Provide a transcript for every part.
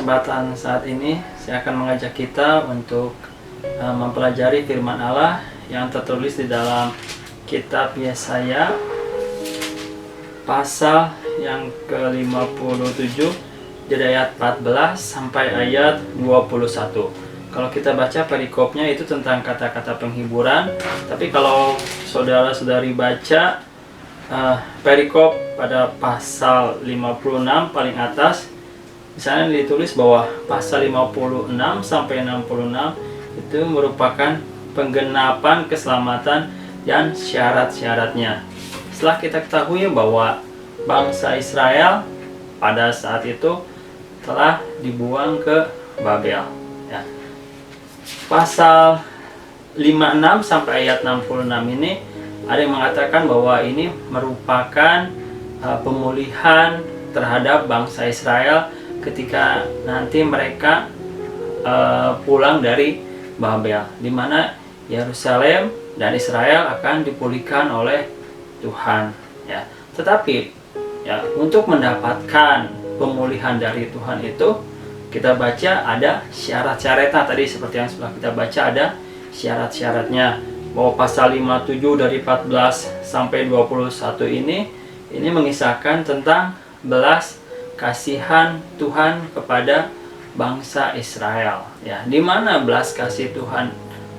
kesempatan saat ini saya akan mengajak kita untuk mempelajari firman Allah yang tertulis di dalam kitab Yesaya pasal yang ke-57 dari ayat 14 sampai ayat 21. Kalau kita baca perikopnya itu tentang kata-kata penghiburan, tapi kalau saudara-saudari baca perikop pada pasal 56 paling atas, misalnya ditulis bahwa pasal 56 sampai 66 itu merupakan penggenapan keselamatan dan syarat-syaratnya. Setelah kita ketahui bahwa bangsa Israel pada saat itu telah dibuang ke Babel, ya. Pasal 56 sampai ayat 66 ini ada yang mengatakan bahwa ini merupakan pemulihan terhadap bangsa Israel ketika nanti mereka pulang dari Babel, di mana Yerusalem dan Israel akan dipulihkan oleh Tuhan, ya. Tetapi ya, untuk mendapatkan pemulihan dari Tuhan itu kita baca ada syarat-syaratnya. Tadi seperti yang sudah kita baca, ada syarat-syaratnya, bahwa pasal 57 dari 14 sampai 21 ini mengisahkan tentang belas kasihan Tuhan kepada bangsa Israel, ya. Di mana belas kasih Tuhan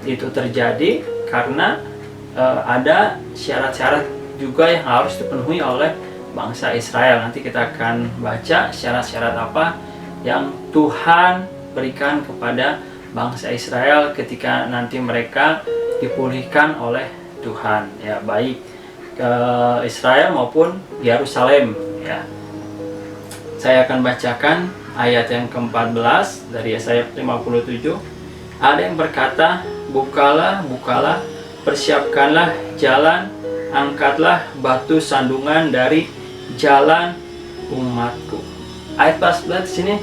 itu terjadi karena ada syarat-syarat juga yang harus dipenuhi oleh bangsa Israel. Nanti kita akan baca syarat-syarat apa yang Tuhan berikan kepada bangsa Israel ketika nanti mereka dipulihkan oleh Tuhan, ya, baik ke Israel maupun Yerusalem, ya. Saya akan bacakan ayat yang ke-14 dari Yesaya 57. Ada yang berkata, "Bukalah, bukalah, persiapkanlah jalan, angkatlah batu sandungan dari jalan umatku." Ayat 14 di sini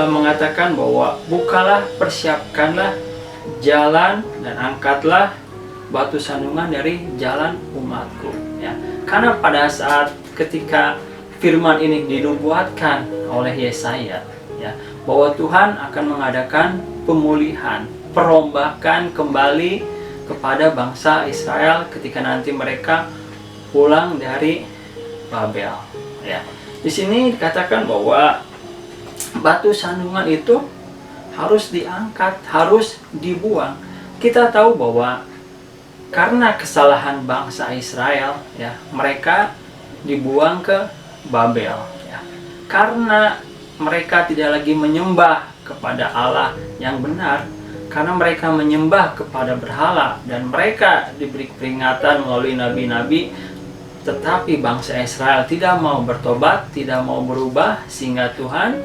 mengatakan bahwa bukalah, persiapkanlah jalan, dan angkatlah batu sandungan dari jalan umatku, ya. Karena pada saat ketika firman ini dinubuatkan oleh Yesaya, ya, bahwa Tuhan akan mengadakan pemulihan, perombakan kembali kepada bangsa Israel ketika nanti mereka pulang dari Babel, ya. Di sini dikatakan bahwa batu sandungan itu harus diangkat, harus dibuang. Kita tahu bahwa karena kesalahan bangsa Israel, ya, mereka dibuang ke Babel, ya. Karena mereka tidak lagi menyembah kepada Allah yang benar, karena mereka menyembah kepada berhala, dan mereka diberi peringatan melalui nabi-nabi, tetapi bangsa Israel tidak mau bertobat, tidak mau berubah, sehingga Tuhan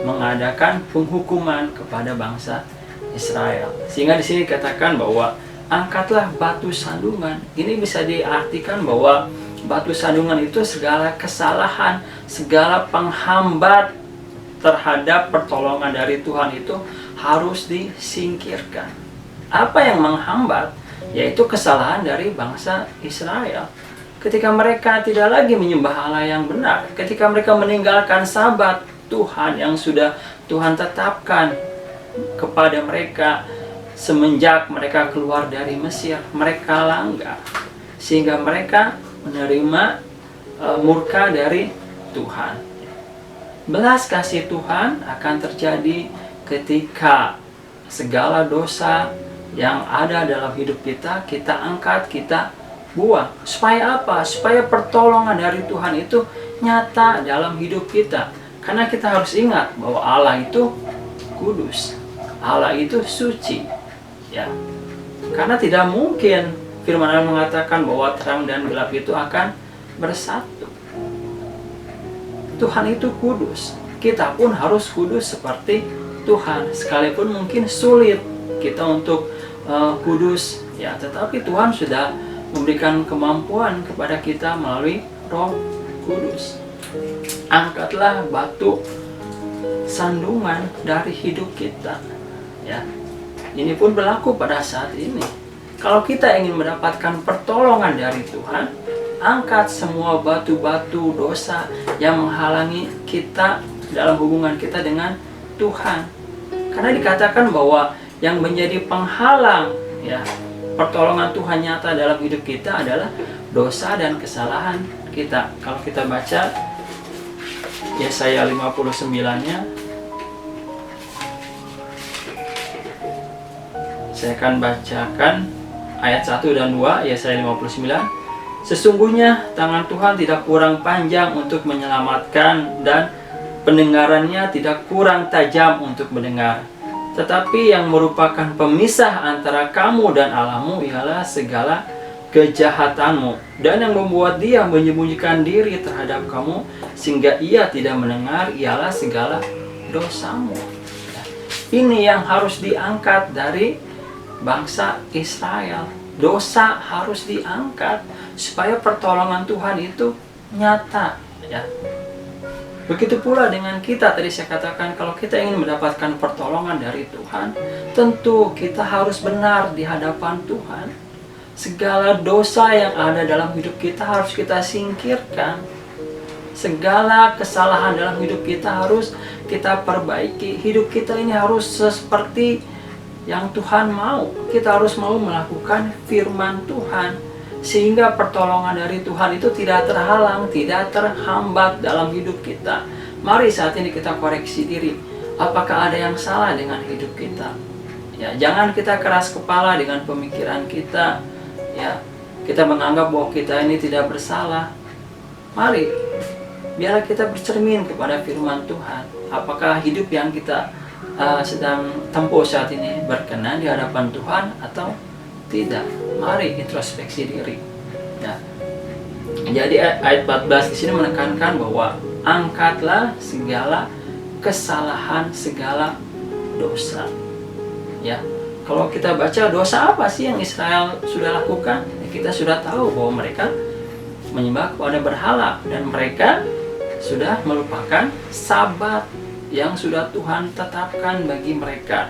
mengadakan penghukuman kepada bangsa Israel. Sehingga di sini dikatakan bahwa angkatlah batu sandungan. Ini bisa diartikan bahwa batu sandungan itu segala kesalahan, segala penghambat terhadap pertolongan dari Tuhan itu harus disingkirkan. Apa yang menghambat? Yaitu kesalahan dari bangsa Israel. Ketika mereka tidak lagi menyembah Allah yang benar, ketika mereka meninggalkan sabat Tuhan yang sudah Tuhan tetapkan kepada mereka semenjak mereka keluar dari Mesir, mereka langgar, sehingga mereka menerima murka dari Tuhan. Belas kasih Tuhan akan terjadi ketika segala dosa yang ada dalam hidup kita angkat, kita buang. Supaya apa? Supaya pertolongan dari Tuhan itu nyata dalam hidup kita. Karena kita harus ingat bahwa Allah itu kudus, Allah itu suci, ya. Karena tidak mungkin firman Allah mengatakan bahwa terang dan gelap itu akan bersatu. Tuhan itu kudus. Kita pun harus kudus seperti Tuhan. Sekalipun mungkin sulit kita untuk kudus, ya, tetapi Tuhan sudah memberikan kemampuan kepada kita melalui Roh Kudus. Angkatlah batu sandungan dari hidup kita, ya. Ini pun berlaku pada saat ini. Kalau kita ingin mendapatkan pertolongan dari Tuhan, angkat semua batu-batu dosa yang menghalangi kita dalam hubungan kita dengan Tuhan. Karena dikatakan bahwa yang menjadi penghalang ya pertolongan Tuhan nyata dalam hidup kita adalah dosa dan kesalahan kita. Kalau kita baca Yesaya 59-nya, saya akan bacakan ayat 1 dan 2 Yesaya 59. Sesungguhnya tangan Tuhan tidak kurang panjang untuk menyelamatkan, dan pendengarannya tidak kurang tajam untuk mendengar. Tetapi yang merupakan pemisah antara kamu dan Allahmu ialah segala kejahatanmu, dan yang membuat dia menyembunyikan diri terhadap kamu sehingga ia tidak mendengar ialah segala dosamu. Ini yang harus diangkat dari bangsa Israel. Dosa harus diangkat supaya pertolongan Tuhan itu nyata ya. Begitu pula dengan kita, tadi saya katakan kalau kita ingin mendapatkan pertolongan dari Tuhan, tentu kita harus benar di hadapan Tuhan. Segala dosa yang ada dalam hidup kita harus kita singkirkan. Segala kesalahan dalam hidup kita harus kita perbaiki. Hidup kita ini harus seperti yang Tuhan mau. Kita harus mau melakukan firman Tuhan, sehingga pertolongan dari Tuhan itu tidak terhalang, tidak terhambat dalam hidup kita. Mari saat ini kita koreksi diri. Apakah ada yang salah dengan hidup kita? Ya, jangan kita keras kepala dengan pemikiran kita. Ya, kita menganggap bahwa kita ini tidak bersalah. Mari, biarlah kita bercermin kepada firman Tuhan. Apakah hidup yang kita sedang tempuh saat ini berkenan di hadapan Tuhan atau tidak? Mari introspeksi diri. Ya. Jadi ayat 14 di sini menekankan bahwa angkatlah segala kesalahan, segala dosa. Ya. Kalau kita baca dosa apa sih yang Israel sudah lakukan? Ya, kita sudah tahu bahwa mereka menyembah kepada berhala dan mereka sudah melupakan Sabat yang sudah Tuhan tetapkan bagi mereka.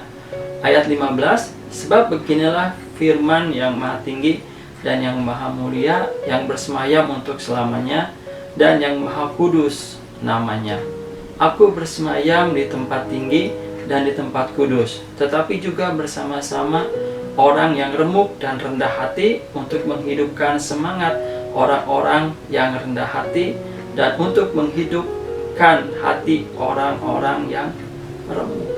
Ayat 15, sebab beginilah firman yang maha tinggi dan yang maha mulia, yang bersemayam untuk selamanya, dan yang maha kudus namanya. Aku bersemayam di tempat tinggi dan di tempat kudus, tetapi juga bersama-sama orang yang remuk dan rendah hati, untuk menghidupkan semangat orang-orang yang rendah hati, dan untuk menghidupkan hati orang-orang yang remuk.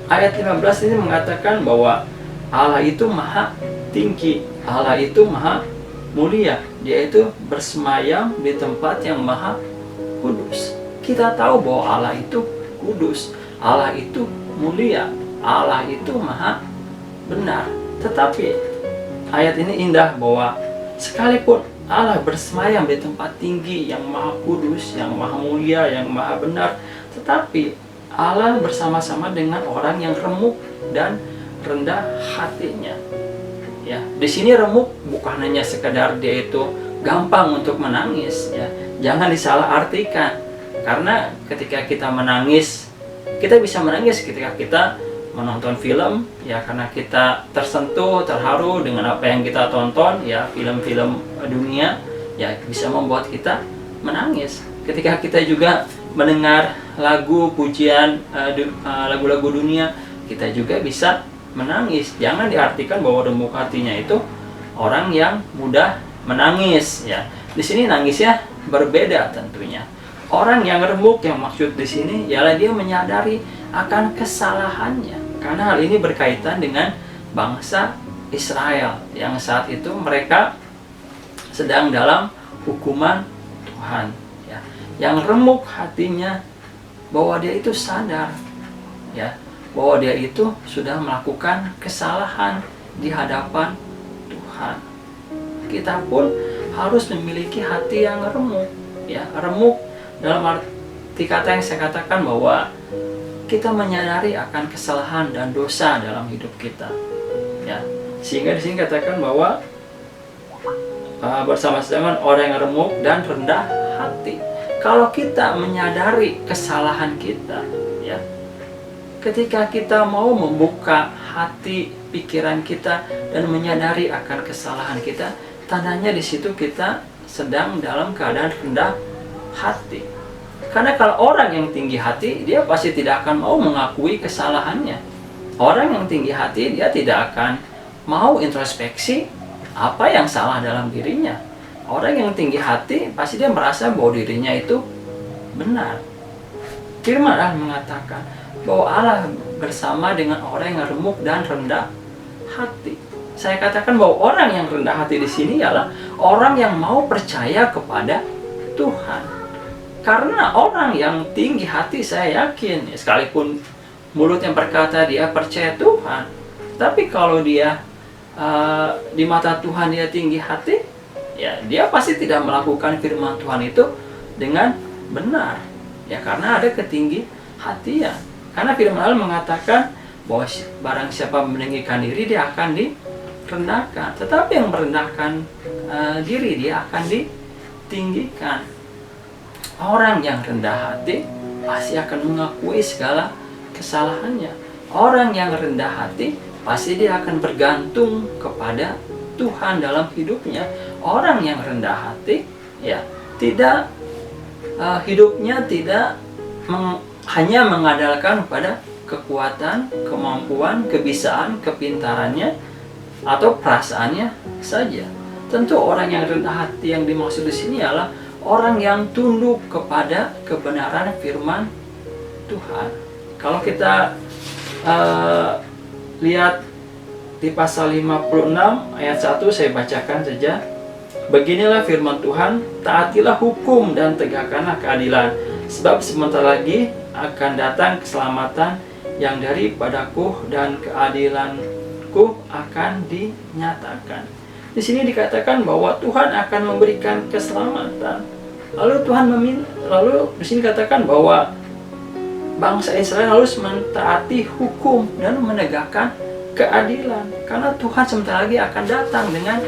Ayat 15 ini mengatakan bahwa Allah itu maha tinggi, Allah itu maha mulia, Dia itu bersemayam di tempat yang maha kudus. Kita tahu bahwa Allah itu kudus, Allah itu mulia, Allah itu maha benar. Tetapi ayat ini indah bahwa sekalipun Allah bersemayam di tempat tinggi yang maha kudus, yang maha mulia, yang maha benar, tetapi Allah bersama-sama dengan orang yang remuk dan rendah hatinya. Ya, di sini remuk bukan hanya sekedar dia itu gampang untuk menangis, ya. Jangan disalahartikan. Karena ketika kita menangis, kita bisa menangis ketika kita menonton film, ya, karena kita tersentuh, terharu dengan apa yang kita tonton, ya, film-film dunia, ya, bisa membuat kita menangis. Ketika kita juga mendengar lagu pujian, lagu-lagu dunia, kita juga bisa menangis. Jangan diartikan bahwa remuk hatinya itu orang yang mudah menangis, ya. Di sini nangisnya berbeda tentunya. Orang yang remuk yang maksud di sini ialah dia menyadari akan kesalahannya. Karena hal ini berkaitan dengan bangsa Israel yang saat itu mereka sedang dalam hukuman Tuhan, ya. Yang remuk hatinya bahwa dia itu sadar, ya, bahwa dia itu sudah melakukan kesalahan di hadapan Tuhan. Kita pun harus memiliki hati yang remuk, ya. Remuk dalam arti kata yang saya katakan bahwa kita menyadari akan kesalahan dan dosa dalam hidup kita, ya. Sehingga di sini katakan bahwa bersama-sama orang yang remuk dan rendah hati. Kalau kita menyadari kesalahan kita, ya, ketika kita mau membuka hati pikiran kita dan menyadari akan kesalahan kita, tandanya di situ kita sedang dalam keadaan rendah hati. Karena kalau orang yang tinggi hati, dia pasti tidak akan mau mengakui kesalahannya. Orang yang tinggi hati, dia tidak akan mau introspeksi apa yang salah dalam dirinya. Orang yang tinggi hati, pasti dia merasa bahwa dirinya itu benar. Firman Allah mengatakan bahwa Allah bersama dengan orang yang remuk dan rendah hati. Saya katakan bahwa orang yang rendah hati di sini ialah orang yang mau percaya kepada Tuhan. Karena orang yang tinggi hati, saya yakin, sekalipun mulut yang berkata dia percaya Tuhan, tapi kalau dia di mata Tuhan dia tinggi hati, ya dia pasti tidak melakukan firman Tuhan itu dengan benar. Ya karena ada ketinggi hatian. Karena firman Allah mengatakan bahwa barang siapa meninggikan diri, dia akan direndahkan. Tetapi yang merendahkan diri, dia akan ditinggikan. Orang yang rendah hati pasti akan mengakui segala kesalahannya. Orang yang rendah hati pasti dia akan bergantung kepada Tuhan dalam hidupnya. Orang yang rendah hati ya tidak hidupnya tidak hanya mengandalkan pada kekuatan, kemampuan, kebisaan, kepintarannya atau perasaannya saja. Tentu orang yang rendah hati yang dimaksud di sini adalah orang yang tunduk kepada kebenaran firman Tuhan. Kalau kita lihat di pasal 56 ayat 1, saya bacakan saja. Beginilah firman Tuhan, taatilah hukum dan tegakkanlah keadilan, sebab sebentar lagi akan datang keselamatan yang daripadaku dan keadilanku akan dinyatakan. Di sini dikatakan bahwa Tuhan akan memberikan keselamatan. Lalu di sini dikatakan bahwa bangsa Israel harus mentaati hukum dan menegakkan keadilan, karena Tuhan sebentar lagi akan datang dengan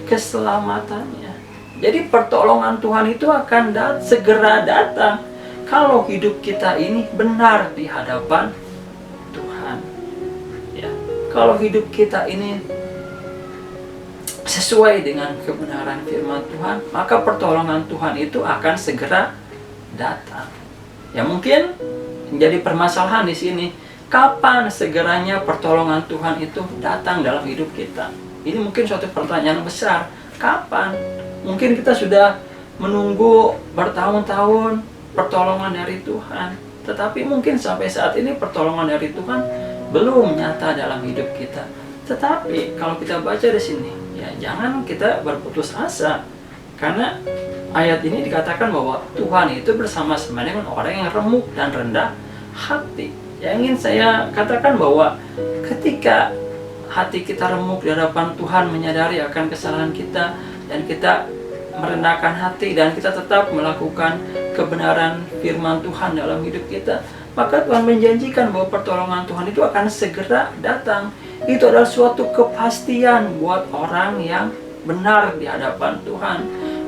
keselamatannya. Jadi pertolongan Tuhan itu akan segera datang kalau hidup kita ini benar di hadapan Tuhan. Ya, kalau hidup kita ini sesuai dengan kebenaran firman Tuhan, maka pertolongan Tuhan itu akan segera datang. Ya mungkin menjadi permasalahan di sini, kapan segeranya pertolongan Tuhan itu datang dalam hidup kita? Ini mungkin suatu pertanyaan besar. Kapan? Mungkin kita sudah menunggu bertahun-tahun pertolongan dari Tuhan, tetapi mungkin sampai saat ini pertolongan dari Tuhan belum nyata dalam hidup kita. Tetapi kalau kita baca di sini, ya jangan kita berputus asa, karena ayat ini dikatakan bahwa Tuhan itu bersama-sama dengan orang yang remuk dan rendah hati. Yang ingin saya katakan bahwa ketika hati kita remuk di hadapan Tuhan, menyadari akan kesalahan kita, dan kita merendahkan hati, dan kita tetap melakukan kebenaran firman Tuhan dalam hidup kita, maka Tuhan menjanjikan bahwa pertolongan Tuhan itu akan segera datang. Itu adalah suatu kepastian buat orang yang benar di hadapan Tuhan,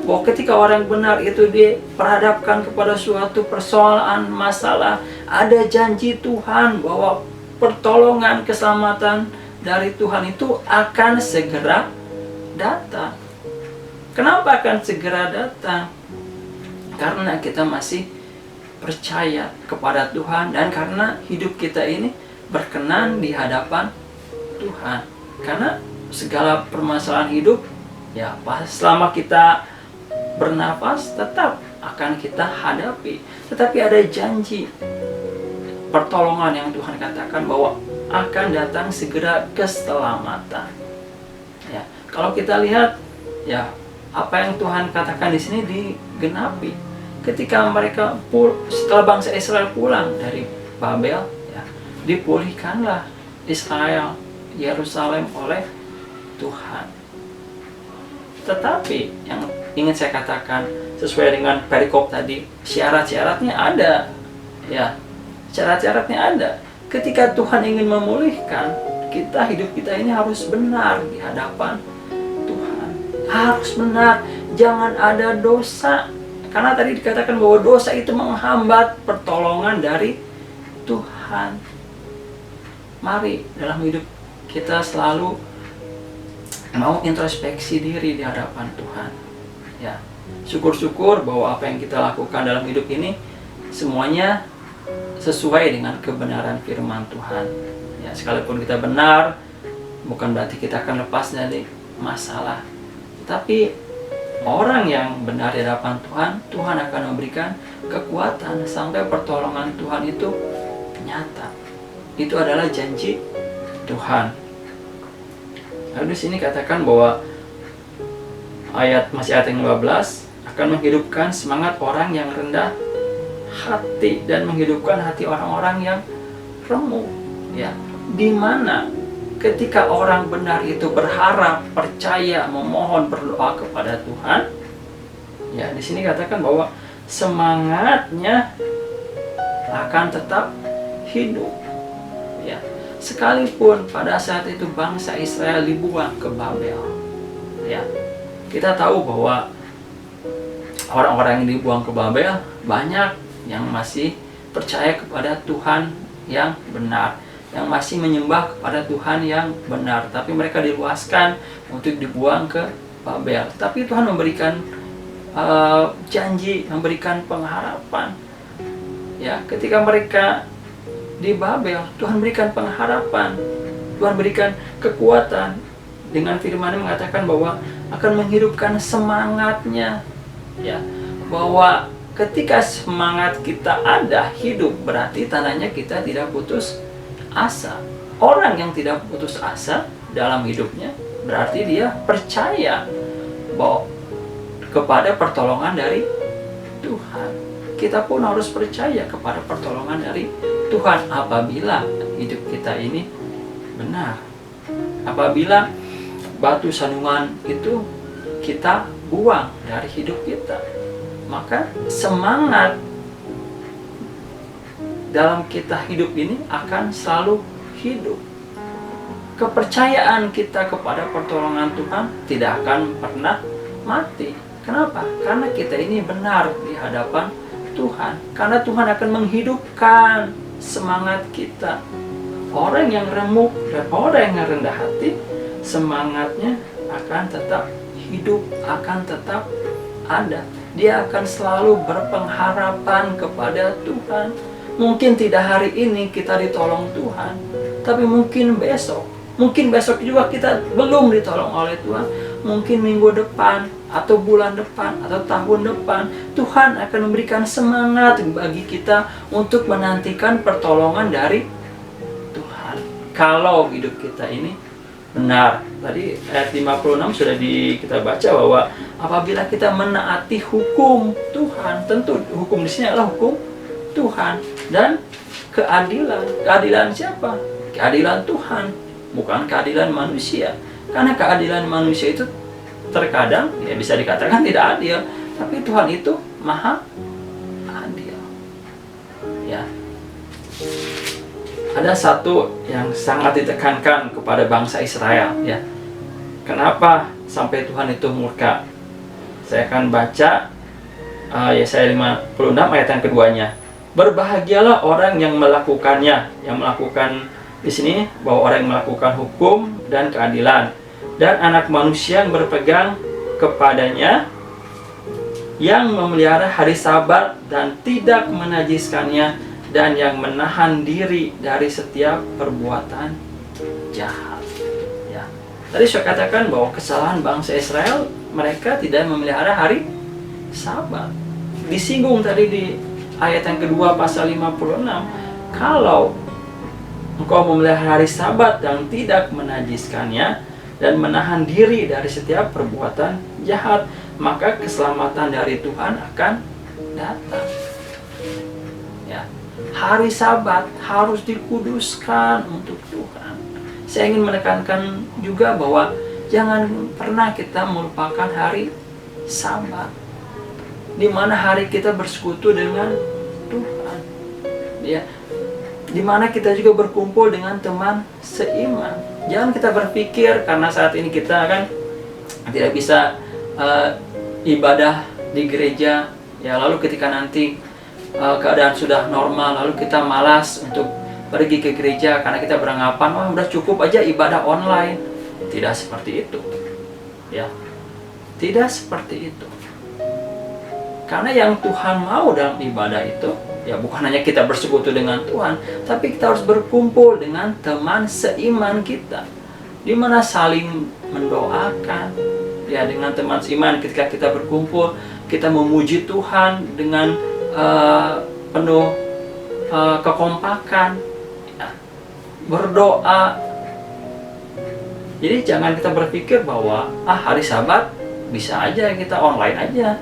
bahwa ketika orang benar itu diperhadapkan kepada suatu persoalan, masalah, ada janji Tuhan bahwa pertolongan, keselamatan dari Tuhan itu akan segera datang. Kenapa akan segera datang? Karena kita masih percaya kepada Tuhan, dan karena hidup kita ini berkenan di hadapan Tuhan. Karena segala permasalahan hidup, ya selama kita bernafas tetap akan kita hadapi. Tetapi ada janji pertolongan yang Tuhan katakan bahwa akan datang segera keselamatan. Ya, kalau kita lihat, ya apa yang Tuhan katakan di sini digenapi. Ketika mereka setelah bangsa Israel pulang dari Babel, ya, dipulihkanlah Israel, Yerusalem oleh Tuhan. Tetapi yang ingin saya katakan sesuai dengan perikop tadi, syarat-syaratnya ada. Ya, syarat-syaratnya ada. Ketika Tuhan ingin memulihkan, hidup kita ini harus benar di hadapan Tuhan. Harus benar, jangan ada dosa. Karena tadi dikatakan bahwa dosa itu menghambat pertolongan dari Tuhan. Mari dalam hidup kita selalu mau introspeksi diri di hadapan Tuhan. Ya, syukur-syukur bahwa apa yang kita lakukan dalam hidup ini semuanya sesuai dengan kebenaran firman Tuhan. Ya, sekalipun kita benar, bukan berarti kita akan lepas dari masalah. Tapi orang yang benar di hadapan Tuhan, Tuhan akan memberikan kekuatan sampai pertolongan Tuhan itu nyata. Itu adalah janji Tuhan. Lalu di sini katakan bahwa masih ayat yang 15, akan menghidupkan semangat orang yang rendah hati dan menghidupkan hati orang-orang yang remuk. Ya, di mana ketika orang benar itu berharap, percaya, memohon, berdoa kepada Tuhan, ya di sini katakan bahwa semangatnya akan tetap hidup. Ya, sekalipun pada saat itu bangsa Israel dibuang ke Babel, ya kita tahu bahwa orang-orang yang dibuang ke Babel banyak yang masih percaya kepada Tuhan yang benar, yang masih menyembah kepada Tuhan yang benar, tapi mereka diluaskan untuk dibuang ke Babel. Tapi Tuhan memberikan janji, memberikan pengharapan. Ya, ketika mereka di Babel, Tuhan berikan pengharapan, Tuhan berikan kekuatan dengan firman-Nya mengatakan bahwa akan menghidupkan semangatnya. Ya, bahwa ketika semangat kita ada hidup, berarti tandanya kita tidak putus asa. Orang yang tidak putus asa dalam hidupnya berarti dia percaya bahwa kepada pertolongan dari Tuhan. Kita pun harus percaya kepada pertolongan dari Tuhan apabila hidup kita ini benar. Apabila batu sandungan itu kita buang dari hidup kita, maka semangat dalam kita hidup ini akan selalu hidup. Kepercayaan kita kepada pertolongan Tuhan tidak akan pernah mati. Kenapa? Karena kita ini benar di hadapan Tuhan. Karena Tuhan akan menghidupkan semangat kita. Orang yang remuk dan orang yang rendah hati, semangatnya akan tetap hidup, akan tetap ada. Dia akan selalu berpengharapan kepada Tuhan. Mungkin tidak hari ini kita ditolong Tuhan, tapi mungkin besok juga kita belum ditolong oleh Tuhan. Mungkin minggu depan, atau bulan depan, atau tahun depan, Tuhan akan memberikan semangat bagi kita untuk menantikan pertolongan dari Tuhan. Kalau hidup kita ini benar. Tadi ayat 56 sudah kita baca bahwa apabila kita menaati hukum Tuhan, tentu hukum di sini adalah hukum Tuhan dan keadilan. Keadilan siapa? Keadilan Tuhan, bukan keadilan manusia. Karena keadilan manusia itu terkadang ya bisa dikatakan tidak adil, tapi Tuhan itu maha adil. Ya. Ada satu yang sangat ditekankan kepada bangsa Israel, ya. Kenapa sampai Tuhan itu murka? Saya akan baca Yesaya 56 ayat yang keduanya. Berbahagialah orang yang melakukannya, yang melakukan di sini bahwa orang yang melakukan hukum dan keadilan, dan anak manusia yang berpegang kepadanya, yang memelihara hari Sabat dan tidak menajiskannya, dan yang menahan diri dari setiap perbuatan jahat. Ya. Tadi saya katakan bahwa kesalahan bangsa Israel, mereka tidak memelihara hari Sabat. Disinggung tadi di ayat yang kedua pasal 56, kalau engkau memelihara hari Sabat dan tidak menajiskannya dan menahan diri dari setiap perbuatan jahat, maka keselamatan dari Tuhan akan datang. Ya. Hari Sabat harus dikuduskan untuk Tuhan. Saya ingin menekankan juga bahwa jangan pernah kita melupakan hari Sabat, di mana hari kita bersekutu dengan Tuhan. Ya, di mana kita juga berkumpul dengan teman seiman. Jangan kita berpikir karena saat ini kita kan tidak bisa ibadah di gereja, ya lalu ketika nanti keadaan sudah normal, lalu kita malas untuk pergi ke gereja karena kita beranggapan, wah udah cukup aja ibadah online. Tidak seperti itu, ya, tidak seperti itu. Karena yang Tuhan mau dalam ibadah itu, Ya, bukan hanya kita bersekutu dengan Tuhan, tapi kita harus berkumpul dengan teman seiman kita, di mana saling mendoakan. Ya, dengan teman seiman ketika kita berkumpul, kita memuji Tuhan dengan penuh kekompakan, ya, berdoa. Jadi jangan kita berpikir bahwa hari Sabat bisa aja kita online aja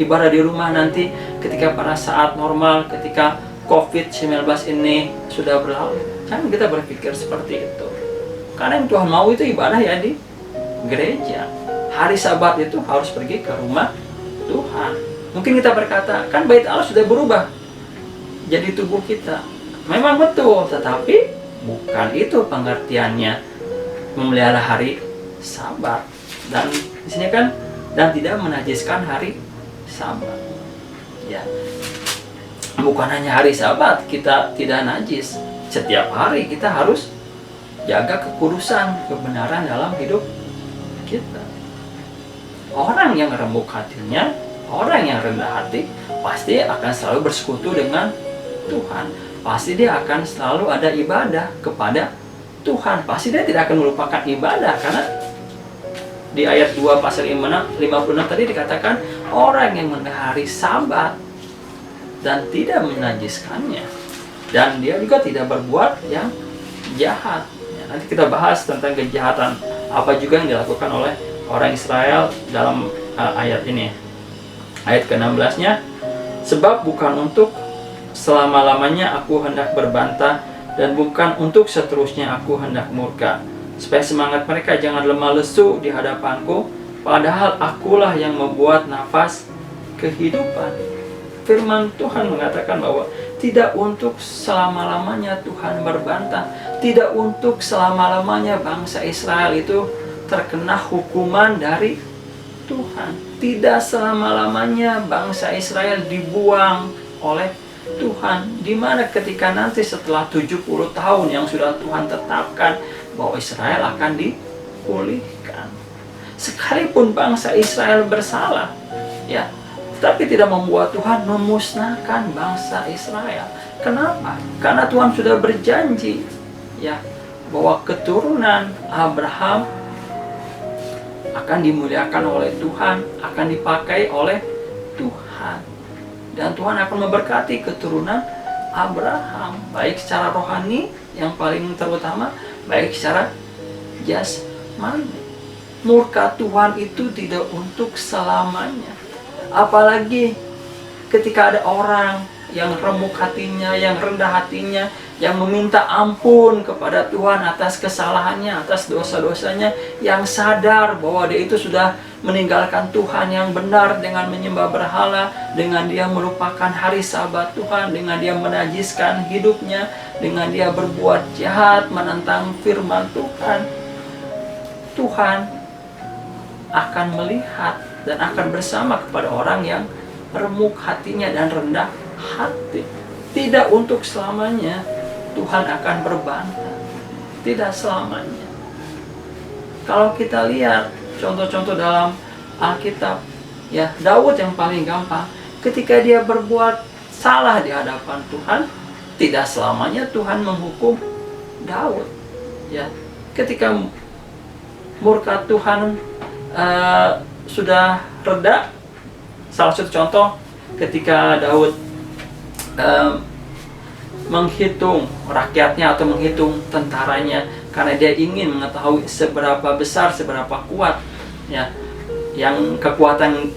ibadah di rumah nanti ketika pada saat normal, ketika COVID-19 ini sudah berlalu. Jangan kita berpikir seperti itu. Karena yang Tuhan mau itu ibadah ya di gereja. Hari Sabat itu harus pergi ke rumah Tuhan. Mungkin kita berkata, kan bait Allah sudah berubah jadi tubuh kita. Memang betul, tetapi bukan itu pengertiannya memelihara hari Sabat. Dan di sini kan, dan tidak menajiskan hari Sabat. Ya, bukan hanya hari Sabat kita tidak najis. Setiap hari kita harus jaga kekudusan, kebenaran dalam hidup kita. Orang yang rembuk hatinya, orang yang rendah hati, pasti akan selalu bersekutu dengan Tuhan. Pasti dia akan selalu ada ibadah kepada Tuhan. Pasti dia tidak akan melupakan ibadah, karena di ayat 2 pasal 56 tadi dikatakan orang yang memelihara Sabat dan tidak menajiskannya, dan dia juga tidak berbuat yang jahat. Ya, nanti kita bahas tentang kejahatan apa juga yang dilakukan oleh orang Israel dalam ayat ini. Ayat ke-16-nya, sebab bukan untuk selama-lamanya aku hendak berbantah, dan bukan untuk seterusnya aku hendak murka, supaya semangat mereka jangan lemah lesu di hadapanku, padahal akulah yang membuat nafas kehidupan. Firman Tuhan mengatakan bahwa tidak untuk selama-lamanya Tuhan berbantah, tidak untuk selama-lamanya bangsa Israel itu terkena hukuman dari Tuhan. Tidak selama-lamanya bangsa Israel dibuang oleh Tuhan, di mana ketika nanti setelah 70 tahun yang sudah Tuhan tetapkan bahwa Israel akan dipulihkan. Sekalipun bangsa Israel bersalah, ya, tapi tidak membuat Tuhan memusnahkan bangsa Israel. Kenapa? Karena Tuhan sudah berjanji, ya, bahwa keturunan Abraham akan dimuliakan oleh Tuhan, akan dipakai oleh Tuhan. Dan Tuhan akan memberkati keturunan Abraham, baik secara rohani yang paling terutama, baik secara jasmani. Murka Tuhan itu tidak untuk selamanya. Apalagi ketika ada orang yang remuk hatinya, yang rendah hatinya, yang meminta ampun kepada Tuhan atas kesalahannya, atas dosa-dosanya, yang sadar bahwa dia itu sudah meninggalkan Tuhan yang benar dengan menyembah berhala, dengan dia melupakan hari Sabat Tuhan, dengan dia menajiskan hidupnya, dengan dia berbuat jahat, menentang firman Tuhan. Tuhan akan melihat dan akan bersama kepada orang yang remuk hatinya dan rendah hati. Tidak untuk selamanya Tuhan akan berbantah, tidak selamanya. Kalau kita lihat contoh-contoh dalam Alkitab, ya, Daud yang paling gampang, ketika dia berbuat salah di hadapan Tuhan, tidak selamanya Tuhan menghukum Daud. Ya, ketika murka Tuhan sudah reda, salah satu contoh ketika Daud menghitung rakyatnya atau menghitung tentaranya, karena dia ingin mengetahui seberapa besar, seberapa kuat, ya, yang kekuatan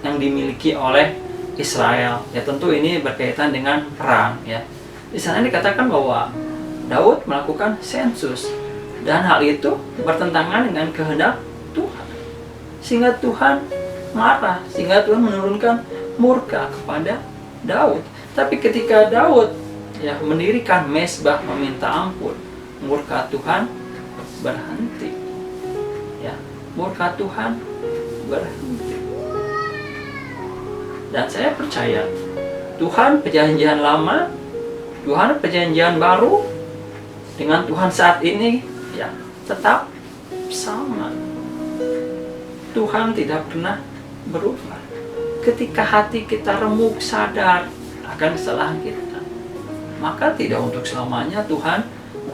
yang dimiliki oleh Israel. Ya, tentu ini berkaitan dengan perang, ya. Di sana dikatakan bahwa Daud melakukan sensus, dan hal itu bertentangan dengan kehendak Tuhan, sehingga Tuhan marah, sehingga Tuhan menurunkan murka kepada Daud. Tapi ketika Daud, ya, mendirikan mezbah meminta ampun, murka Tuhan berhenti. Ya, murka Tuhan berhenti. Dan saya percaya Tuhan perjanjian lama, Tuhan perjanjian baru, dengan Tuhan saat ini, ya, tetap sama. Tuhan tidak pernah berubah. Ketika hati kita remuk, sadar akan kesalahan kita. Maka tidak untuk selamanya Tuhan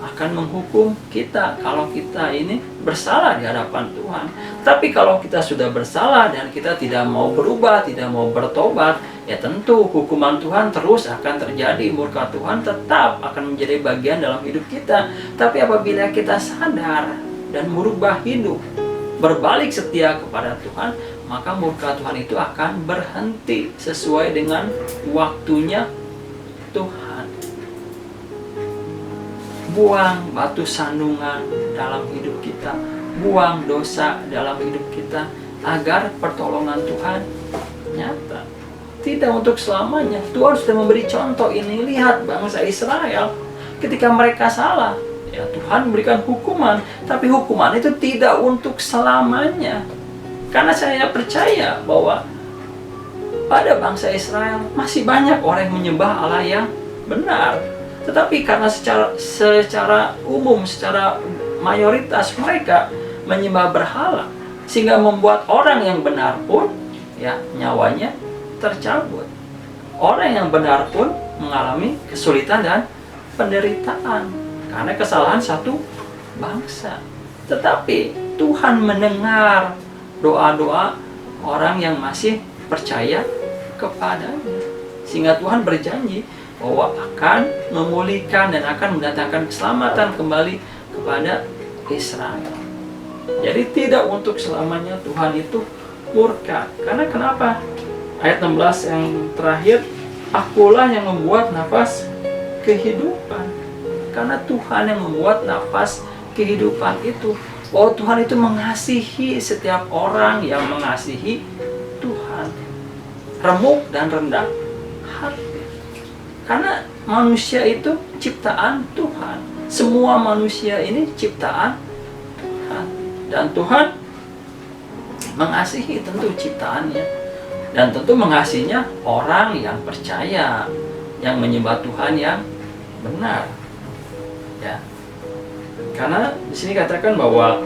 akan menghukum kita kalau kita ini bersalah di hadapan Tuhan. Tapi kalau kita sudah bersalah dan kita tidak mau berubah, tidak mau bertobat, ya tentu hukuman Tuhan terus akan terjadi. Murka Tuhan tetap akan menjadi bagian dalam hidup kita. Tapi apabila kita sadar dan merubah hidup, berbalik setia kepada Tuhan, maka murka Tuhan itu akan berhenti sesuai dengan waktunya Tuhan. Buang batu sandungan dalam hidup kita, buang dosa dalam hidup kita, agar pertolongan Tuhan nyata. Tidak untuk selamanya. Tuhan sudah memberi contoh ini. Lihat bangsa Israel ketika mereka salah, ya Tuhan memberikan hukuman, tapi hukuman itu tidak untuk selamanya. Karena saya percaya bahwa pada bangsa Israel masih banyak orang yang menyembah Allah yang benar. Tetapi karena secara umum, secara mayoritas mereka menyembah berhala, sehingga membuat orang yang benar pun ya nyawanya tercabut. Orang yang benar pun mengalami kesulitan dan penderitaan karena kesalahan satu bangsa. Tetapi Tuhan mendengar doa-doa orang yang masih percaya kepadanya, sehingga Tuhan berjanji bahwa akan memulihkan dan akan mendatangkan keselamatan kembali kepada Israel. Jadi tidak untuk selamanya Tuhan itu murka. Karena kenapa? Ayat 16 yang terakhir, akulah yang membuat nafas kehidupan. Karena Tuhan yang membuat nafas kehidupan itu. Bahwa Tuhan itu mengasihi setiap orang yang mengasihi Tuhan. Remuk dan rendah hati. Karena manusia itu ciptaan Tuhan. Semua manusia ini ciptaan Tuhan. Dan Tuhan mengasihi tentu ciptaannya. Dan tentu mengasihinya orang yang percaya, yang menyembah Tuhan yang benar. Ya. Karena di sini katakan bahwa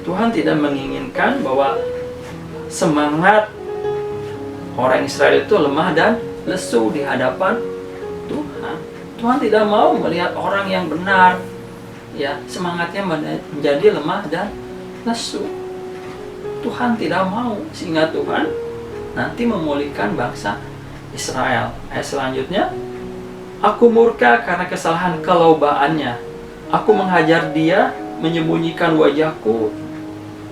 Tuhan tidak menginginkan bahwa semangat orang Israel itu lemah dan lesu di hadapan Tuhan. Tuhan tidak mau melihat orang yang benar ya semangatnya menjadi lemah dan lesu. Tuhan tidak mau, sehingga Tuhan nanti memulihkan bangsa Israel. Ayat selanjutnya, aku murka karena kesalahan kelobaannya. Aku menghajar dia, menyembunyikan wajahku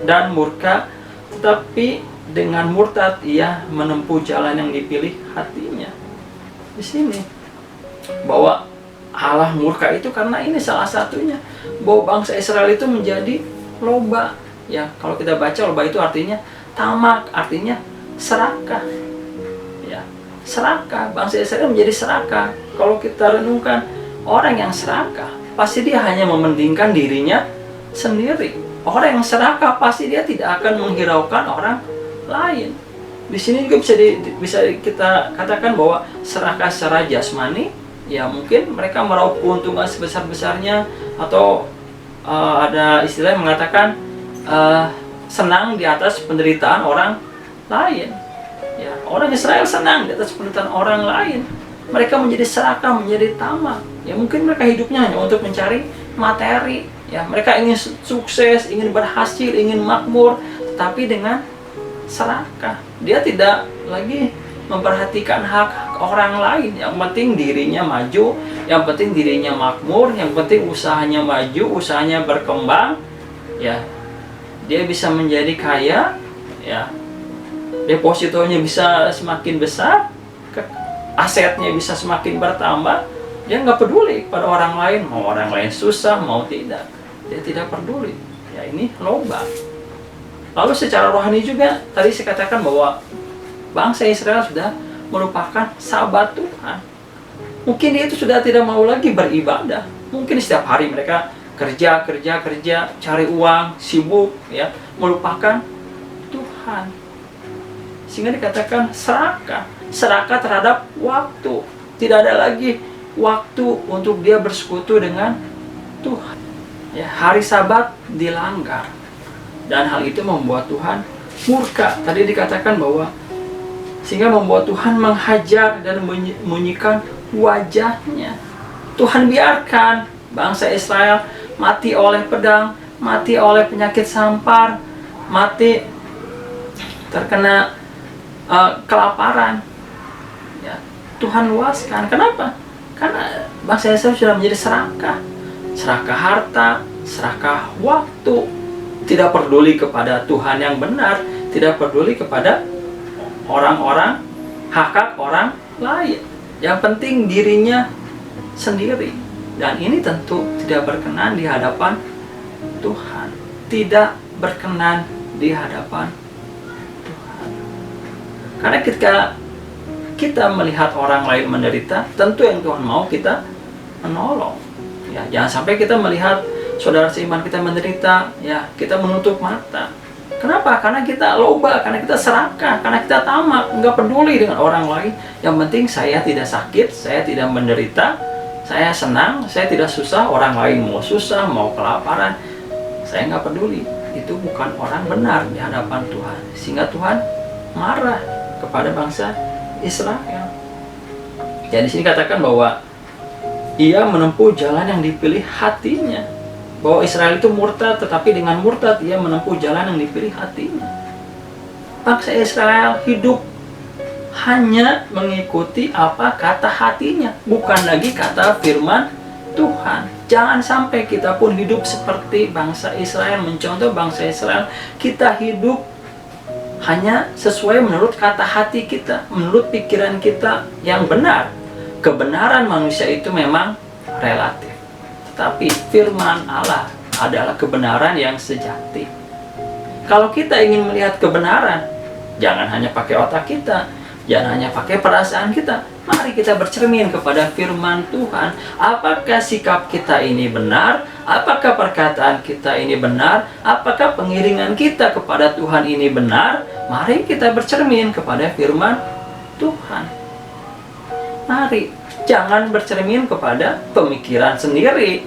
dan murka, tetapi dengan murtad ia menempuh jalan yang dipilih hatinya. Di sini bahwa Allah murka itu karena ini salah satunya, bahwa bangsa Israel itu menjadi loba. Ya, kalau kita baca loba itu artinya tamak, artinya serakah. Ya, serakah. Bangsa Israel menjadi serakah. Kalau kita renungkan, orang yang serakah pasti dia hanya mementingkan dirinya sendiri. Orang yang serakah pasti dia tidak akan menghiraukan orang lain. Di sini juga bisa kita katakan bahwa serakah secara jasmani, ya mungkin mereka meraup keuntungan sebesar-besarnya, atau ada istilah yang mengatakan senang di atas penderitaan orang lain. Ya, orang Israel senang di atas penderitaan orang lain. Mereka menjadi serakah, menjadi tamak. Ya mungkin mereka hidupnya hanya untuk mencari materi. Ya, mereka ingin sukses, ingin berhasil, ingin makmur, tapi dengan serakah. Dia tidak lagi memperhatikan hak orang lain. Yang penting dirinya maju, yang penting dirinya makmur, yang penting usahanya maju, usahanya berkembang. Ya, dia bisa menjadi kaya, ya, depositonya bisa semakin besar, asetnya bisa semakin bertambah. Dia nggak peduli pada orang lain, mau orang lain susah, mau tidak. Dia tidak peduli. Ya, ini loba. Lalu secara rohani juga, tadi saya katakan bahwa bangsa Israel sudah merupakan sahabat Tuhan. Mungkin dia itu sudah tidak mau lagi beribadah. Mungkin setiap hari mereka kerja, cari uang, sibuk, ya, melupakan Tuhan. Sehingga dikatakan serakah terhadap waktu. Tidak ada lagi waktu untuk dia bersekutu dengan Tuhan. Ya, hari Sabat dilanggar. Dan hal itu membuat Tuhan murka. Tadi dikatakan bahwa sehingga membuat Tuhan menghajar dan menyembunyikan wajahnya. Tuhan biarkan bangsa Israel mati oleh pedang, mati oleh penyakit sampar, mati terkena kelaparan. Ya, Tuhan luaskan. Kenapa? Karena bangsa Israel sudah menjadi serakah harta, serakah waktu, tidak peduli kepada Tuhan yang benar, tidak peduli kepada orang-orang, hak orang lain. Yang penting dirinya sendiri. Dan ini tentu tidak berkenan di hadapan Tuhan. Tidak berkenan di hadapan Tuhan. Karena ketika kita melihat orang lain menderita, tentu yang Tuhan mau kita menolong. Ya, jangan sampai kita melihat saudara seiman kita menderita, ya kita menutup mata. Kenapa? Karena kita loba, karena kita serakah, karena kita tamak, nggak peduli dengan orang lain. Yang penting saya tidak sakit, saya tidak menderita, saya senang, saya tidak susah. Orang lain mau susah, mau kelaparan, saya nggak peduli. Itu bukan orang benar di hadapan Tuhan. Sehingga Tuhan marah kepada bangsa Israel. Jadi di sini katakan bahwa ia menempuh jalan yang dipilih hatinya. Bahwa Israel itu murtad, tetapi dengan murtad ia menempuh jalan yang dipilih hatinya. Bangsa Israel hidup hanya mengikuti apa kata hatinya, bukan lagi kata firman Tuhan. Jangan sampai kita pun hidup seperti bangsa Israel, mencontoh bangsa Israel. Kita hidup hanya sesuai menurut kata hati kita, menurut pikiran kita yang benar. Kebenaran manusia itu memang relatif, tapi firman Allah adalah kebenaran yang sejati. Kalau kita ingin melihat kebenaran, jangan hanya pakai otak kita, jangan hanya pakai perasaan kita. Mari kita bercermin kepada firman Tuhan. Apakah sikap kita ini benar? Apakah perkataan kita ini benar? Apakah pengiringan kita kepada Tuhan ini benar? Mari kita bercermin kepada firman Tuhan. Mari, jangan bercermin kepada pemikiran sendiri.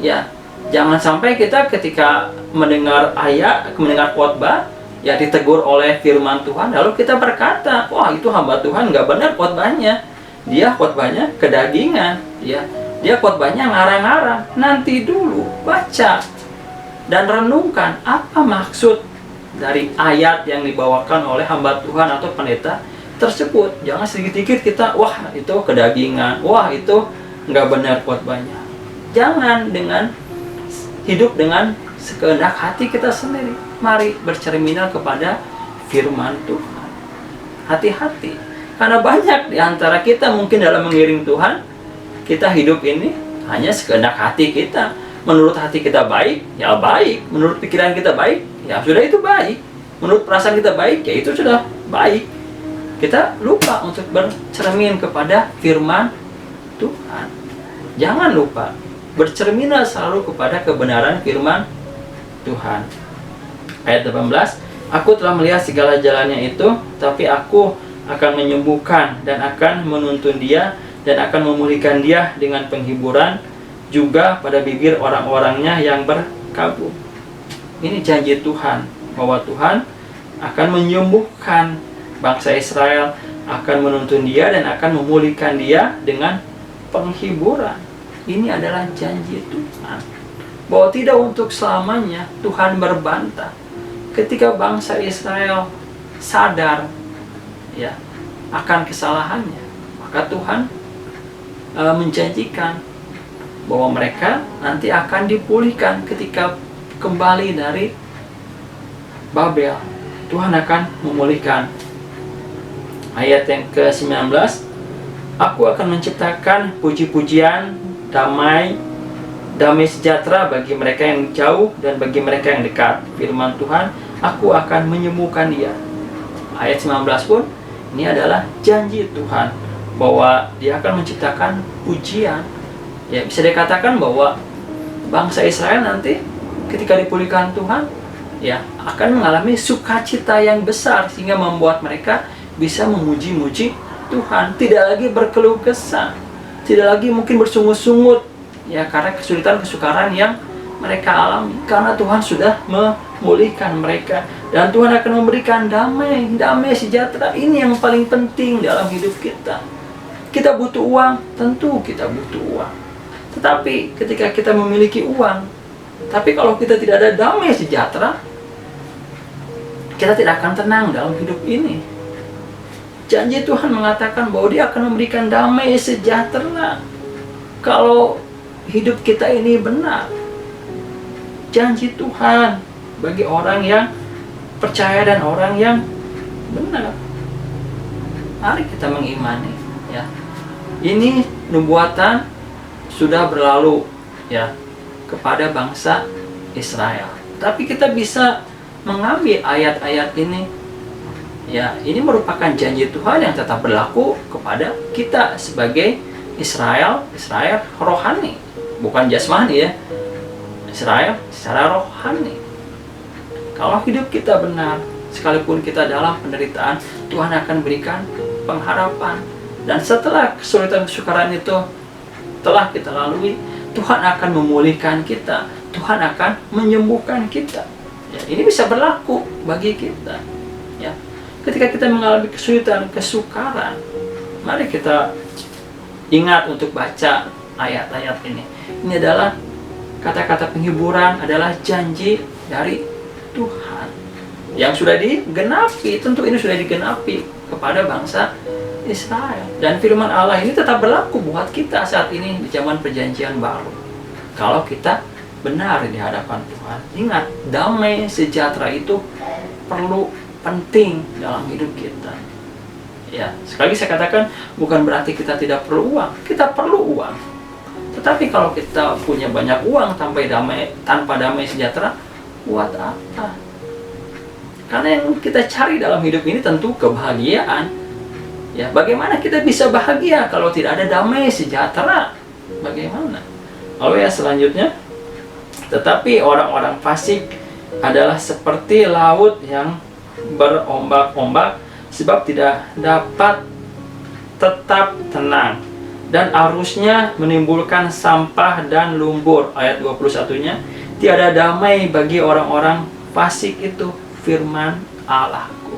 Ya, jangan sampai kita ketika mendengar ayat, mendengar khotbah, ya ditegur oleh firman Tuhan, lalu kita berkata, wah itu hamba Tuhan nggak benar khotbahnya, dia khotbahnya kedagingan, ya dia khotbahnya ngarang-ngarang. Nanti dulu baca dan renungkan apa maksud dari ayat yang dibawakan oleh hamba Tuhan atau pendeta tersebut. Jangan sedikit-sedikit kita, wah itu kedagingan, wah itu nggak benar khotbahnya. Jangan dengan hidup dengan sekehendak hati kita sendiri. Mari bercerminlah kepada firman Tuhan. Hati-hati, karena banyak di antara kita mungkin dalam mengiring Tuhan, kita hidup ini hanya sekehendak hati kita. Menurut hati kita baik, ya baik. Menurut pikiran kita baik, ya sudah itu baik. Menurut perasaan kita baik, ya itu sudah baik. Kita lupa untuk bercermin kepada firman Tuhan. Jangan lupa, bercerminlah selalu kepada kebenaran firman Tuhan. Ayat 18, aku telah melihat segala jalannya itu, tapi aku akan menyembuhkan dan akan menuntun dia dan akan memulihkan dia dengan penghiburan juga pada bibir orang-orangnya yang berkabung. Ini janji Tuhan, bahwa Tuhan akan menyembuhkan bangsa Israel, akan menuntun dia dan akan memulihkan dia dengan penghiburan. Ini adalah janji Tuhan, bahwa tidak untuk selamanya Tuhan berbantah. Ketika bangsa Israel sadar ya akan kesalahannya, maka Tuhan menjanjikan bahwa mereka nanti akan dipulihkan ketika kembali dari Babel. Tuhan akan memulihkan. Ayat yang ke-19, aku akan menciptakan puji-pujian, damai sejahtera bagi mereka yang jauh dan bagi mereka yang dekat. Firman Tuhan, aku akan menyembuhkan dia. Ayat 19 pun, ini adalah janji Tuhan bahwa dia akan menciptakan pujian. Ya, bisa dikatakan bahwa bangsa Israel nanti ketika dipulihkan Tuhan, ya akan mengalami sukacita yang besar sehingga membuat mereka bisa memuji-muji Tuhan, tidak lagi berkeluh kesah, tidak lagi mungkin bersungut-sungut ya karena kesulitan kesukaran yang mereka alami, karena Tuhan sudah memulihkan mereka. Dan Tuhan akan memberikan damai, damai sejahtera. Ini yang paling penting dalam hidup kita. Kita butuh uang, tentu kita butuh uang. Tetapi ketika kita memiliki uang, tapi kalau kita tidak ada damai sejahtera, kita tidak akan tenang dalam hidup ini. Janji Tuhan mengatakan bahwa Dia akan memberikan damai sejahtera kalau hidup kita ini benar. Janji Tuhan bagi orang yang percaya dan orang yang benar. Mari kita mengimani, ya. Ini nubuatan sudah berlalu, ya, kepada bangsa Israel. Tapi kita bisa mengambil ayat-ayat ini, ya, ini merupakan janji Tuhan yang tetap berlaku kepada kita sebagai Israel rohani, bukan jasmani, ya. Israel secara rohani. Kalau hidup kita benar, sekalipun kita dalam penderitaan, Tuhan akan berikan pengharapan. Dan setelah kesulitan kesukaran itu telah kita lalui, Tuhan akan memulihkan kita. Tuhan akan menyembuhkan kita. Ya, ini bisa berlaku bagi kita. Ya, ketika kita mengalami kesulitan, kesukaran, mari kita ingat untuk baca ayat-ayat ini. Ini adalah kata-kata penghiburan, adalah janji dari Tuhan yang sudah digenapi. Tentu ini sudah digenapi kepada bangsa Israel. Dan firman Allah ini tetap berlaku buat kita saat ini di zaman perjanjian baru. Kalau kita benar di hadapan Tuhan. Ingat, damai sejahtera itu perlu, penting dalam hidup kita. Ya, sekali lagi saya katakan, bukan berarti kita tidak perlu uang. Kita perlu uang. Tetapi kalau kita punya banyak uang tanpa damai sejahtera, buat apa? Karena yang kita cari dalam hidup ini tentu kebahagiaan. Ya, bagaimana kita bisa bahagia kalau tidak ada damai sejahtera? Bagaimana? Lalu ya selanjutnya, tetapi orang-orang fasik adalah seperti laut yang berombak-ombak, sebab tidak dapat tetap tenang, dan arusnya menimbulkan sampah dan lumpur. Ayat 21-nya, tiada damai bagi orang-orang fasik itu, firman Allahku.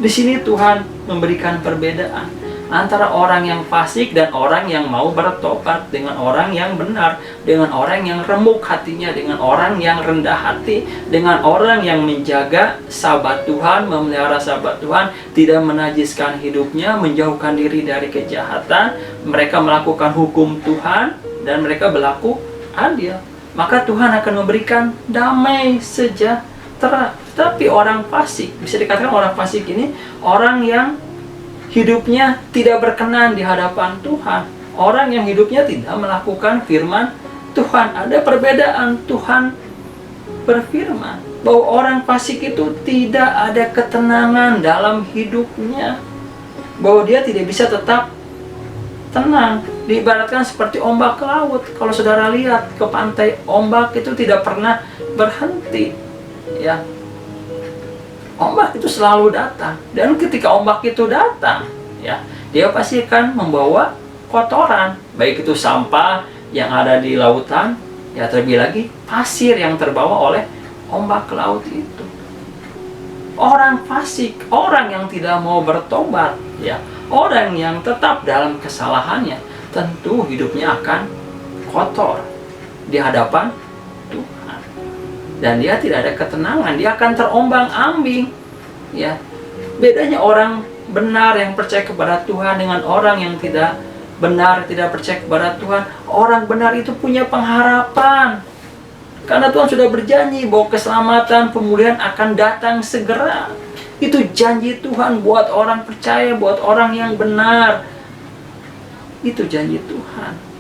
Di sini Tuhan memberikan perbedaan antara orang yang fasik dan orang yang mau bertobat, dengan orang yang benar, dengan orang yang remuk hatinya, dengan orang yang rendah hati, dengan orang yang menjaga sabat Tuhan, memelihara sabat Tuhan, tidak menajiskan hidupnya, menjauhkan diri dari kejahatan. Mereka melakukan hukum Tuhan dan mereka berlaku adil. Maka Tuhan akan memberikan damai sejahtera. Tapi orang fasik, bisa dikatakan orang fasik ini orang yang hidupnya tidak berkenan di hadapan Tuhan. Orang yang hidupnya tidak melakukan firman Tuhan. Ada perbedaan. Tuhan berfirman bahwa orang fasik itu tidak ada ketenangan dalam hidupnya, bahwa dia tidak bisa tetap tenang. Diibaratkan seperti ombak laut. Kalau saudara lihat ke pantai, ombak itu tidak pernah berhenti, ya. Ombak itu selalu datang, dan ketika ombak itu datang, ya, dia pasti akan membawa kotoran, baik itu sampah yang ada di lautan, ya, terlebih lagi pasir yang terbawa oleh ombak laut itu. Orang fasik, orang yang tidak mau bertobat, ya, orang yang tetap dalam kesalahannya, tentu hidupnya akan kotor di hadapan Tuhan. Dan dia tidak ada ketenangan, dia akan terombang-ambing, ya. Bedanya orang benar yang percaya kepada Tuhan dengan orang yang tidak benar, tidak percaya kepada Tuhan. Orang benar itu punya pengharapan, karena Tuhan sudah berjanji bahwa keselamatan, pemulihan akan datang segera. Itu janji Tuhan buat orang percaya, buat orang yang benar. Itu janji Tuhan.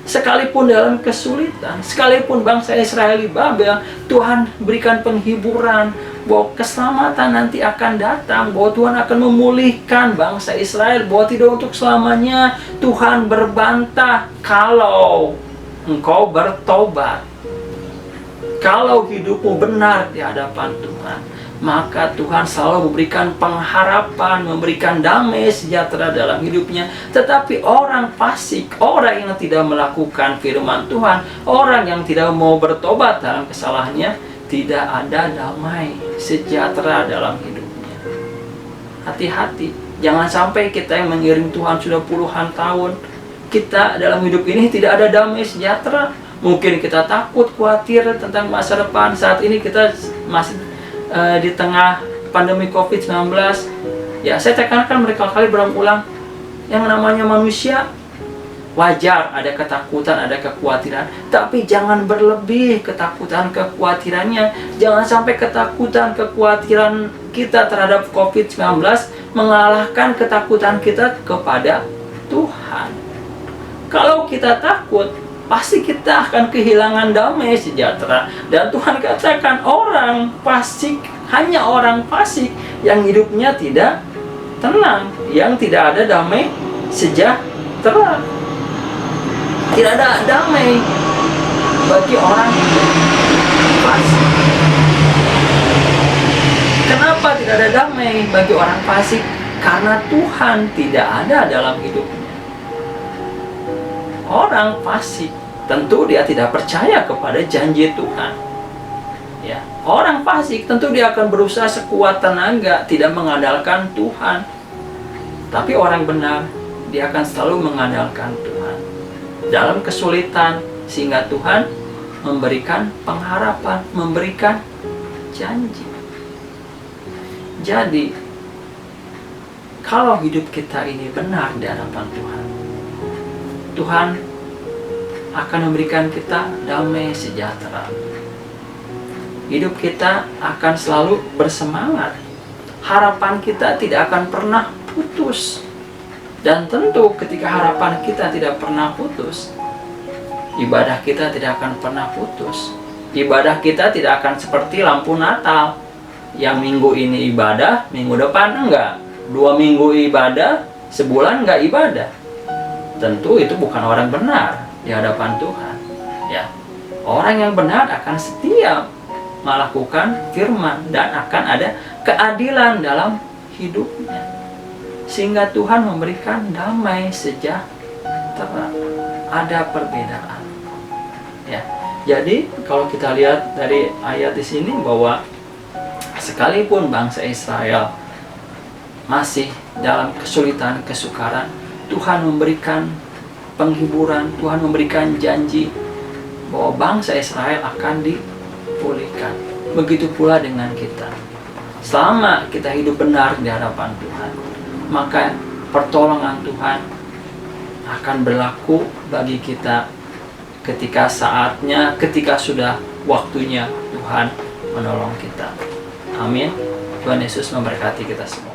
Sekalipun dalam kesulitan, sekalipun bangsa Israel di Babel, Tuhan berikan penghiburan bahwa keselamatan nanti akan datang, bahwa Tuhan akan memulihkan bangsa Israel, bahwa tidak untuk selamanya. Tuhan berbantah kalau engkau bertobat, kalau hidupmu benar di hadapan Tuhan, maka Tuhan selalu memberikan pengharapan, memberikan damai sejahtera dalam hidupnya. Tetapi orang fasik, orang yang tidak melakukan firman Tuhan, orang yang tidak mau bertobat dalam kesalahannya, tidak ada damai sejahtera dalam hidupnya. Hati-hati, jangan sampai kita yang mengiring Tuhan sudah puluhan tahun, kita dalam hidup ini tidak ada damai sejahtera. Mungkin kita takut, khawatir tentang masa depan. Saat ini kita masih di tengah pandemi COVID-19. Ya, saya tekankan berkali-kali berulang-ulang, yang namanya manusia wajar ada ketakutan, ada kekhawatiran, tapi jangan berlebih ketakutan kekhawatirannya. Jangan sampai ketakutan kekhawatiran kita terhadap COVID-19 mengalahkan ketakutan kita kepada Tuhan. Kalau kita takut, pasti kita akan kehilangan damai sejahtera. Dan Tuhan katakan orang fasik, hanya orang fasik yang hidupnya tidak tenang, yang tidak ada damai sejahtera. Tidak ada damai bagi orang fasik. Kenapa tidak ada damai bagi orang fasik? Karena Tuhan tidak ada dalam hidupnya. Orang fasik tentu dia tidak percaya kepada janji Tuhan. Ya, orang fasik tentu dia akan berusaha sekuat tenaga, tidak mengandalkan Tuhan. Tapi orang benar, dia akan selalu mengandalkan Tuhan dalam kesulitan, sehingga Tuhan memberikan pengharapan, memberikan janji. Jadi, kalau hidup kita ini benar di hadapan Tuhan, Tuhan akan memberikan kita damai sejahtera. Hidup kita akan selalu bersemangat. Harapan kita tidak akan pernah putus. Dan tentu ketika harapan kita tidak pernah putus, ibadah kita tidak akan pernah putus. Ibadah kita tidak akan seperti lampu Natal, yang minggu ini ibadah, minggu depan enggak. 2 minggu ibadah, sebulan enggak ibadah. Tentu itu bukan orang benar di hadapan Tuhan. Ya, orang yang benar akan setia melakukan firman dan akan ada keadilan dalam hidupnya, sehingga Tuhan memberikan damai sejahtera. Ada perbedaan. Ya, jadi kalau kita lihat dari ayat di sini bahwa sekalipun bangsa Israel masih dalam kesulitan, kesukaran, Tuhan memberikan penghiburan, Tuhan memberikan janji bahwa bangsa Israel akan dipulihkan. Begitu pula dengan kita. Selama kita hidup benar di hadapan Tuhan, maka pertolongan Tuhan akan berlaku bagi kita ketika saatnya, ketika sudah waktunya Tuhan menolong kita. Amin. Tuhan Yesus memberkati kita semua.